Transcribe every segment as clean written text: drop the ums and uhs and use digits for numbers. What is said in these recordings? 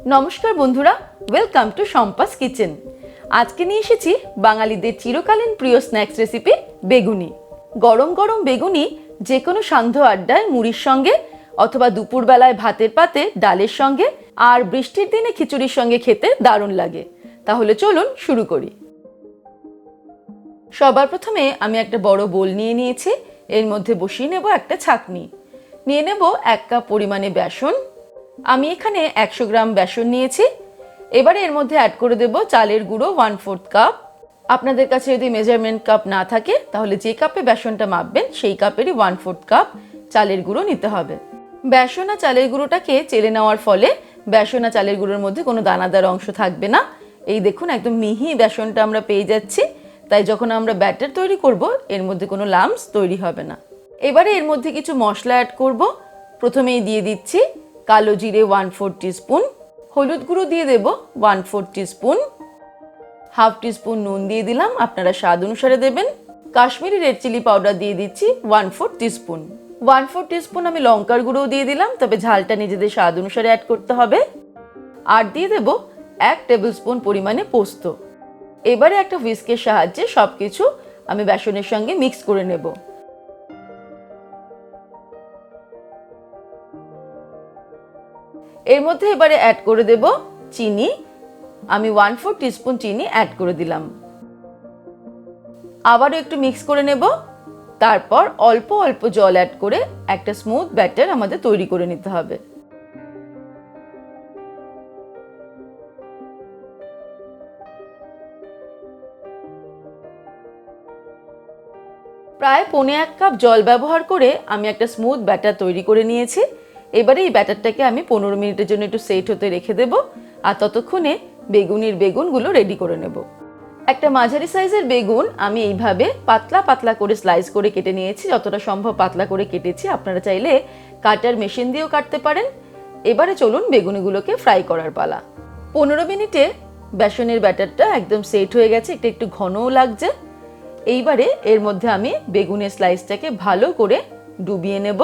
নমস্কার বন্ধুরা, welcome to Shampa's kitchen. আজকে নিয়ে এসেছি বাঙালিদের চিরকালীন প্রিয় স্ন্যাক্স রেসিপি বেগুনি। গরম গরম বেগুনি যে কোনো সান্ধ্য আড্ডায় মুড়ির সঙ্গে অথবা দুপুরবেলায় ভাতের পাতে ডালের সঙ্গে আর বৃষ্টির দিনে খিচুড়ির সঙ্গে খেতে দারুণ লাগে। তাহলে চলুন শুরু করি। সবার প্রথমে আমি একটা বড় বোল নিয়ে নিয়েছি। এর মধ্যে বসিয়ে নেব একটা ছাঁকনি। নিয়ে নেব 1 কাপ পরিমাণে বেসন। আমি এখানে 100 গ্রাম বেসন নিয়েছি। এবারে এর মধ্যে অ্যাড করে দেব চালের গুঁড়ো 1/4 কাপ। আপনাদের কাছে যদি মেজারমেন্ট কাপ না থাকে তাহলে যে কাপে বেসনটা মাপবেন সেই কাপেরই 1/4 কাপ চালের গুঁড়ো নিতে হবে। বেসন আর চালের গুঁড়োটাকে চেলে নেওয়ার ফলে বেসন আর চালের গুঁড়োর মধ্যে কোনো দানাদার অংশ থাকবে না। এই দেখুন, একদম মিহি বেসনটা আমরা পেয়ে যাচ্ছি। তাই যখন আমরা ব্যাটার তৈরি করব এর মধ্যে কোনো লাম্পস তৈরি হবে না। এবারে এর মধ্যে কিছু মশলা অ্যাড করব। প্রথমেই দিয়ে দিচ্ছি কালো জিরে 1/4 টিস্পুন, হলুদ গুঁড়ো দিয়ে দেব 1/4 টিস্পুন, হাফ টিস্পুন নুন দিয়ে দিলাম, আপনারা স্বাদ অনুসারে দেবেন। কাশ্মীরি রেড চিলি পাউডার দিয়ে দিচ্ছি 1/4 টিস্পুন। 1/4 টিস্পুন আমি লঙ্কার গুঁড়োও দিয়ে দিলাম, তবে ঝালটা নিজেদের স্বাদ অনুসারে অ্যাড করতে হবে। আর দিয়ে দেব 1 টেবিল স্পুন পরিমাণে পোস্ত। এবারে একটা হুইস্কের সাহায্যে সবকিছু আমি বেসনের সঙ্গে মিক্স করে নেব। এর মধ্যে এবারে অ্যাড করে দেব চিনি। আমি 1/4 টিস্পুন চিনি অ্যাড করে দিলাম। আবারও একটু মিক্স করে নেব। তারপর অল্প অল্প জল অ্যাড করে একটা স্মুথ ব্যাটার আমাদের তৈরি করে নিতে হবে। প্রায় 1/4 কাপ জল ব্যবহার করে আমি একটা স্মুথ ব্যাটার তৈরি করে নিয়েছি। এবারে এই ব্যাটারটাকে আমি 15 মিনিটের জন্য একটু সেট হতে রেখে দেব। আর ততক্ষণে বেগুনগুলো রেডি করে নেব। একটা মাঝারি সাইজের বেগুন আমি এইভাবে পাতলা পাতলা করে স্লাইস করে কেটে নিয়েছি। যতটা সম্ভব পাতলা করে কেটেছি। আপনারা চাইলে কাটার মেশিন দিয়েও কাটতে পারেন। এবারে চলুন বেগুনিগুলোকে ফ্রাই করার পালা। 15 মিনিটে বেসনের ব্যাটারটা একদম সেট হয়ে গেছে, একটু ঘনও লাগছে। এইবারে এর মধ্যে আমি বেগুনের স্লাইসটাকে ভালো করে ডুবিয়ে নেব।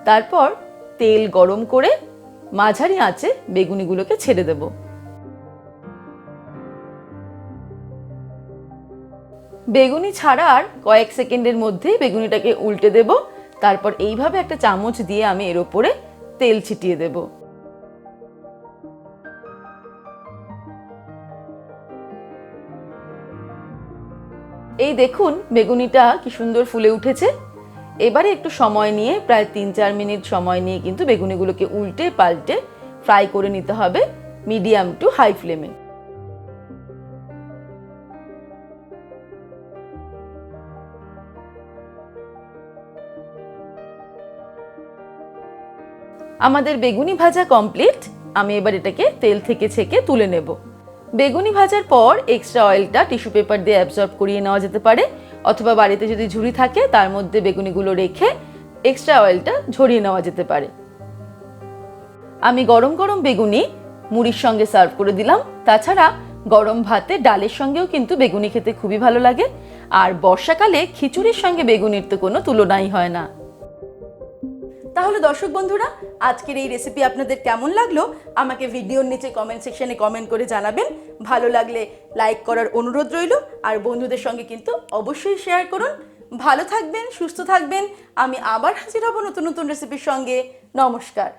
তারপর তেল গরম করে মাঝারি আঁচে বেগুনিগুলোকে ছেড়ে দেব। বেগুনি ছাড়ার কয়েক সেকেন্ডের মধ্যেই বেগুনিটাকে উল্টে দেব। তারপর এইভাবে একটা চামচ দিয়ে আমি এর উপরে তেল ছিটিয়ে দেব। এই দেখুন বেগুনিটা কি সুন্দর ফুলে উঠেছে। এবারে একটু সময় নিয়ে প্রায় 3-4 মিনিট সময় নিয়ে কিন্তু বেগুনিগুলোকে উল্টে পাল্টে ফ্রাই করে নিতে হবে মিডিয়াম টু হাই ফ্লেমে। আমাদের বেগুনি ভাজা কমপ্লিট। আমি এবার এটাকে তেল থেকে ছেঁকে তুলে নেব। বেগুনি ভাজার পর এক্সট্রা অয়েলটা টিস্যু পেপার দিয়ে অ্যাবজর্ব করিয়ে নেওয়া যেতে পারে, অথবা বাড়িতে যদি ঝুড়ি থাকে তার মধ্যে বেগুনিগুলো রেখে এক্সট্রা অয়েলটা ঝরিয়ে নেওয়া যেতে পারে। আমি গরম গরম বেগুনি মুড়ির সঙ্গে সার্ভ করে দিলাম। তাছাড়া গরম ভাতে ডালের সঙ্গেও কিন্তু বেগুনি খেতে খুবই ভালো লাগে। আর বর্ষাকালে খিচুড়ির সঙ্গে বেগুনির তো কোনো তুলনাই হয় না। তাহলে দর্শক বন্ধুরা, আজকের এই রেসিপি আপনাদের কেমন লাগলো আমাকে ভিডিওর নিচে কমেন্ট সেকশনে কমেন্ট করে জানাবেন। ভালো লাগলে লাইক করার অনুরোধ রইল। আর বন্ধুদের সঙ্গে কিন্তু অবশ্যই শেয়ার করুন। ভালো থাকবেন, সুস্থ থাকবেন। আমি আবার হাজির হব নতুন নতুন রেসিপির সঙ্গে। নমস্কার।